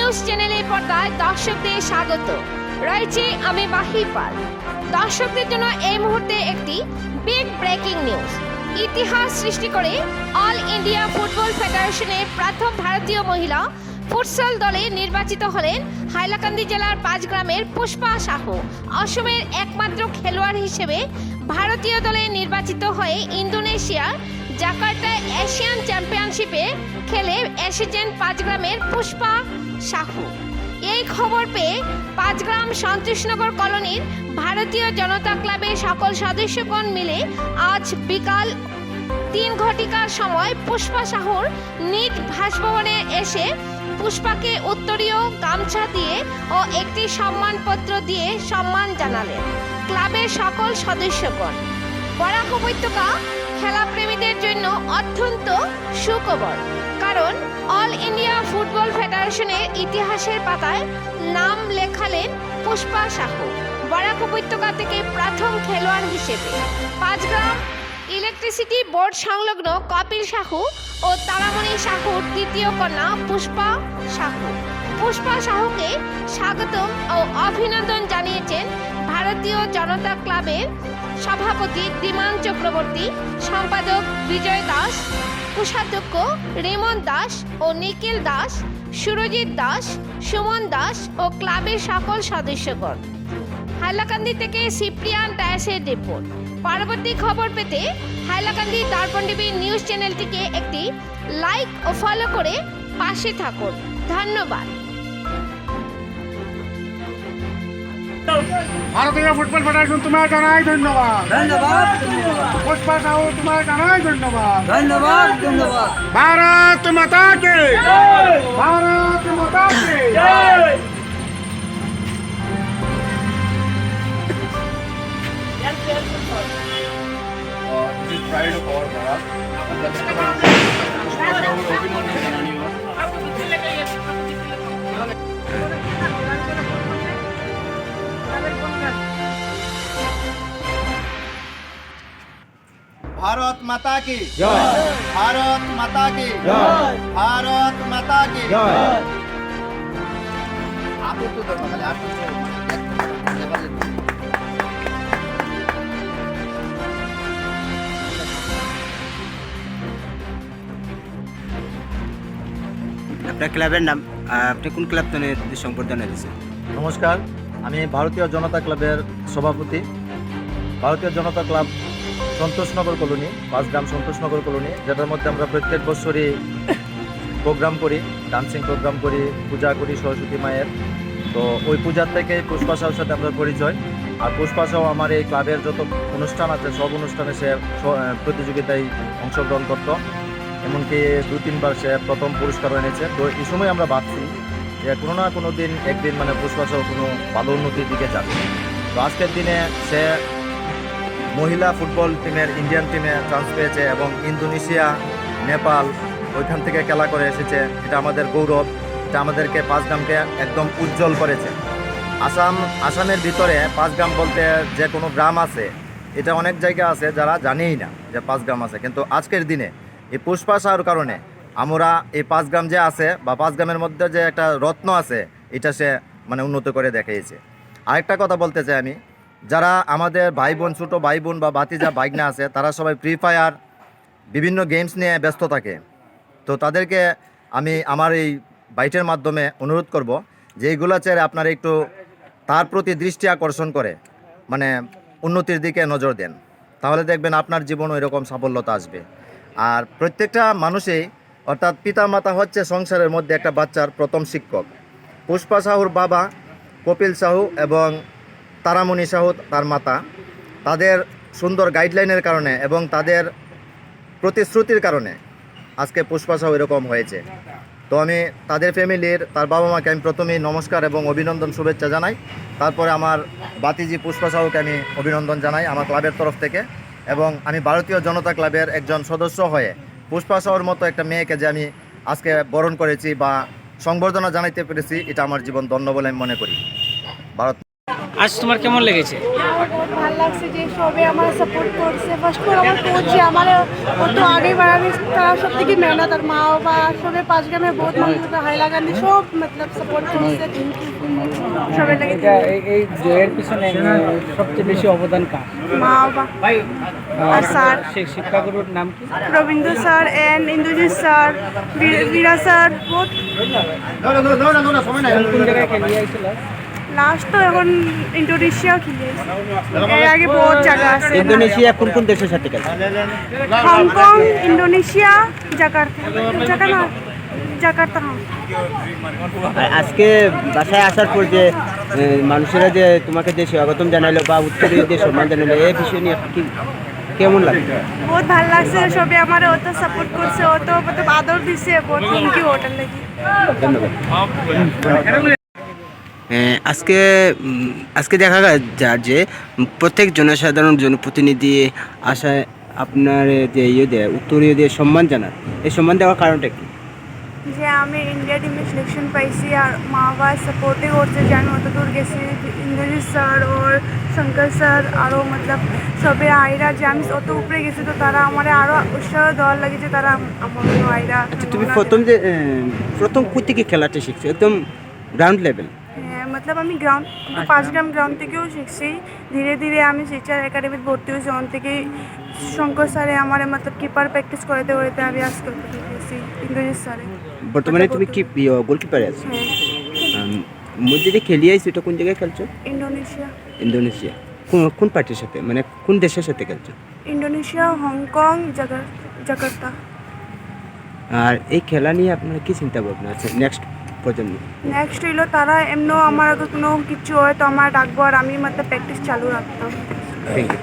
News চ্যানেলের পর্দায় দর্শকদের স্বাগত। রয়েছে আমি মাহি পাল। দর্শকদের জন্য এই মুহূর্তে একটি বিগ ব্রেকিং নিউজ। ইতিহাস সৃষ্টি করে অল ইন্ডিয়া ফুটবল ফেডারেশনের প্রথম ভারতীয় মহিলা ফুটসল দলে নির্বাচিত হলেন হাইলাকান্দি জেলার পাঁচগ্রামের পুষ্পা সাহু। অসমের একমাত্র খেলোয়াড় হিসেবে ভারতীয় দলে নির্বাচিত হয়ে ইন্দোনেশিয়ার জাকার্তায় এশিয়ান চ্যাম্পিয়নশিপে খেলে এসেছেন পাঁচগ্রামের পুষ্পা সাহু। এই খবর পেয়ে পাঁচগ্রাম সন্তোষনগর কলোনির ভারতীয় জনতা ক্লাবের সকল সদস্যগণ মিলে আজ বিকাল 3 ঘটিকার সময় পুষ্পা সাহুর নিজ বাসভবনে এসে পুষ্পাকে উত্তরীয় গামছা দিয়ে ও একটি সম্মানপত্র দিয়ে সম্মান জানালেন ক্লাবের সকল সদস্যগণ। বরাক উপত্যকা খেলাপ্রেমীদের জন্য অত্যন্ত সুখবর, কারণ অল ইন্ডিয়া ফুটবল ফেডারেশনের ইতিহাসের পাতায় নাম লেখালেন পুষ্পা সাহু। বরাক উপত্যকা থেকে প্রথম খেলোয়াড় হিসেবে পাঁচগ্রাম ইলেকট্রিসিটি বোর্ড সংলগ্ন কপিল সাহু ও তারামণি সাহুর তৃতীয় কন্যা পুষ্পা সাহু। পুষ্পা সাহুকে স্বাগতম ও অভিনন্দন জানিয়েছেন ভারতীয় জনতা ক্লাবের সভাপতি ধীমান চক্রবর্তী, সম্পাদক বিজয় দাস, কোষাধ্যক্ষ রেমন দাস ও নিখিল দাস, সুরজিৎ দাস, সুমন দাস ও ক্লাবের সকল সদস্যগণ। হাইলাকান্দি থেকে সিপ্রিয়ান ডায়াসের রিপোর্ট। পরবর্তী খবর পেতে হাইলাকান্দি দর্পণ টিভি নিউজ চ্যানেলটিকে একটি লাইক ও ফলো করে পাশে থাকুন। ধন্যবাদ। ভারতীয় ফুটবল ফেডারেশন তোমায় জানাই ধন্যবাদ। ধন্যবাদ পুষ্পা সাহু তোমায় জানাই ধন্যবাদ। ধন্যবাদ ধন্যবাদ। ভারত মাতা কে জয়। ভারত মাতা কে জয়। भारत माता की জয়। भारत माता की জয়। भारत माता की জয়। आप तो दो मतलब आप আপনার ক্লাবের নাম, আপনি কোন ক্লাব তো সম্বর্ধনা দিয়েছেন? নমস্কার, আমি ভারতীয় জনতা ক্লাবের সভাপতি। Bharatiya Janata club Santoshnagar colony, Panchgram Santoshnagar colony, যেটার মধ্যে আমরা প্রত্যেক বছরই প্রোগ্রাম করি, ডান্সিং প্রোগ্রাম করি, পূজা করি সরস্বতী মায়ের। তো ওই পূজার থেকে পুষ্পা সাহুর সাথে আমরা পরিচয়। আর পুষ্পা সাহু আমার এই ক্লাবের যত অনুষ্ঠান আছে সব অনুষ্ঠানে সে প্রতিযোগিতায় অংশগ্রহণ করতো। এমনকি 2-3 বার সে প্রথম পুরস্কার এনেছে। তো এই সময় আমরা ভাবছি যে কোনো না কোনো দিন একদিন মানে পুষ্পা সাহু কোনো ভালো উন্নতির দিকে যাবে। তো আজকের দিনে সে মহিলা ফুটবল টিমের ইন্ডিয়ান টিমে চান্স পেয়েছে এবং ইন্দোনেশিয়া, নেপাল ওইখান থেকে খেলা করে এসেছে। এটা আমাদের গৌরব, এটা আমাদেরকে পাঁচগ্রামকে একদম উজ্জ্বল করেছে। আসামের ভিতরে পাঁচগ্রাম বলতে যে কোনো গ্রাম আছে, এটা অনেক জায়গা আছে যারা জানেই না যে পাঁচগ্রাম আছে। কিন্তু আজকের দিনে এই পুষ্পা সাহুর কারণে আমরা এই পাঁচগ্রাম যে আছে বা পাঁচগ্রামের মধ্যে যে একটা রত্ন আছে, এটা সে মানে উন্নত করে দেখিয়েছে। আরেকটা কথা বলতে চাই আমি, যারা আমাদের ভাই বোন, ছোটো ভাই বোন বা ভাতিজা ভাইগনা আছে, তারা সবাই ফ্রি ফায়ার বিভিন্ন গেমস নিয়ে ব্যস্ত থাকে। তো তাদেরকে আমি আমার এই বাইটের মাধ্যমে অনুরোধ করব যে এইগুলো ছেড়ে আপনারা একটু তার প্রতি দৃষ্টি আকর্ষণ করে মানে উন্নতির দিকে নজর দেন, তাহলে দেখবেন আপনার জীবনও এরকম সাফল্যতা আসবে। আর প্রত্যেকটা মানুষই অর্থাৎ পিতামাতা হচ্ছে সংসারের মধ্যে একটা বাচ্চার প্রথম শিক্ষক। পুষ্পা সাহুর বাবা কপিল সাহু এবং তারামণি সাহু তার মাতা, তাদের সুন্দর গাইডলাইনের কারণে এবং তাদের প্রতিশ্রুতির কারণে আজকে পুষ্পা সাহু এরকম হয়েছে। তো আমি তাদের ফ্যামিলির, তার বাবা মাকে আমি প্রথমেই নমস্কার এবং অভিনন্দন শুভেচ্ছা জানাই। তারপরে আমার বাতিজি পুষ্পা সাহুকে আমি অভিনন্দন জানাই আমার ক্লাবের তরফ থেকে। এবং আমি ভারতীয় জনতা ক্লাবের একজন সদস্য হয়ে পুষ্পা সাহুর মতো একটা মেয়েকে যে আমি আজকে বরণ করেছি বা সংবর্ধনা জানাইতে পেরেছি, এটা আমার জীবন ধন্য বলে আমি মনে করি। ভারত আজ তোমার কেমন লেগেছে? আমার বহুত ভালো লাগছে যে সবে আমার সাপোর্ট করছে। ফার্স্ট করে আমার কোচ যে আমার কত আগে বাড়ানি তারা সব থেকে মেহনত আর মা বাবা সবে 5 গ্রামে বহুত মানুষ হাই লাগানি সব মতলব সাপোর্ট করছে সবে লাগে এই জয়ের পিছনে সবচেয়ে বেশি অবদান কার? মা বাবা আর স্যার শিক্ষাগুরুর নাম কি? Rabindra sir and Indrajit sir Bira sir বহুত কোন জায়গায় খেলিয়ে আইছিল? লাস্ট তো এখন ইন্দোনেশিয়া খেলিয়েছে। এর আগে বহুত জায়গা আছে, ইন্দোনেশিয়া কোন কোন দেশের সাথে খেলছে? Hong Kong, Indonesia, Jakarta. জাকার্তা হ্যাঁ। আর আজকে বাসায় আসার পর যে মানুষেরা যে তোমাকে যে স্বাগতম জানালো বা উত্তরীয় যে সম্মান জানালো এই বিষয় নিয়ে কি কেমন লাগে? বহুত ভালো লাগছে, সবে আমার অত সাপোর্ট করছে, অত মতলব আদর দিছে, বহুত থ্যাংক ইউ ওটার লাগি। ধন্যবাদ। আজকে আজকে দেখা যায় যে প্রত্যেক জনসাধারণ জনপ্রতিনিধি আশায় আপনার যে উত্তরীয় দিয়ে সম্মান জানান, এই সম্মান দেওয়ার কারণটা কি? যে আমি ইন্ডিয়া টিমে সিলেকশন পাইছি আর মা বাবা সাপোর্টে করছে যে আমি অত দূর গেছি। ইন্দ্রজিৎ স্যার ওর শঙ্কর স্যার আরও মতলব সবে আইরা যে আমি অত উপরে গেছি, তো তারা আমার আরও উৎসাহ দেওয়ার লাগে যে তারা আমার আইরা। আচ্ছা, তুমি প্রথম কোথা থেকে খেলাটা শিখছো? একদম গ্রাউন্ড লেভেল? হ্যাঁ, মতলব আমি গ্রাউন্ড 5 গ্রাম গ্রাউন্ড থেকেও শিখছি। ধীরে ধীরে আমি শিক্ষার একাডেমিতে ভর্তি হয়েছি, ওখান থেকে শঙ্কর স্যারে আমার মতলব কিপার প্র্যাকটিস করতে করতে আমি আজকে গেছি ইন্দ্রজিৎ স্যারে। বর্তমানে তুমি কি গোলকিপারে আছো? হ্যাঁ, মধ্যে যে খেলিয়ে আইছো এটা কোন জায়গায় খেলছো? ইন্দোনেশিয়া। ইন্দোনেশিয়া কোন পার্টির সাথে, মানে কোন দেশের সাথে খেলছো? Indonesia, Hong Kong, Jakarta. আর এই খেলা নিয়ে আপনার কি চিন্তা ভাবনা আছে নেক্সট প্রজন্ম? নেক্সট হইলো তারা এমনও আমার আগে কোনো কিছু হয় তো আমার ডাকবো আর আমি মতলব প্র্যাকটিস চালু রাখতাম। Thank you.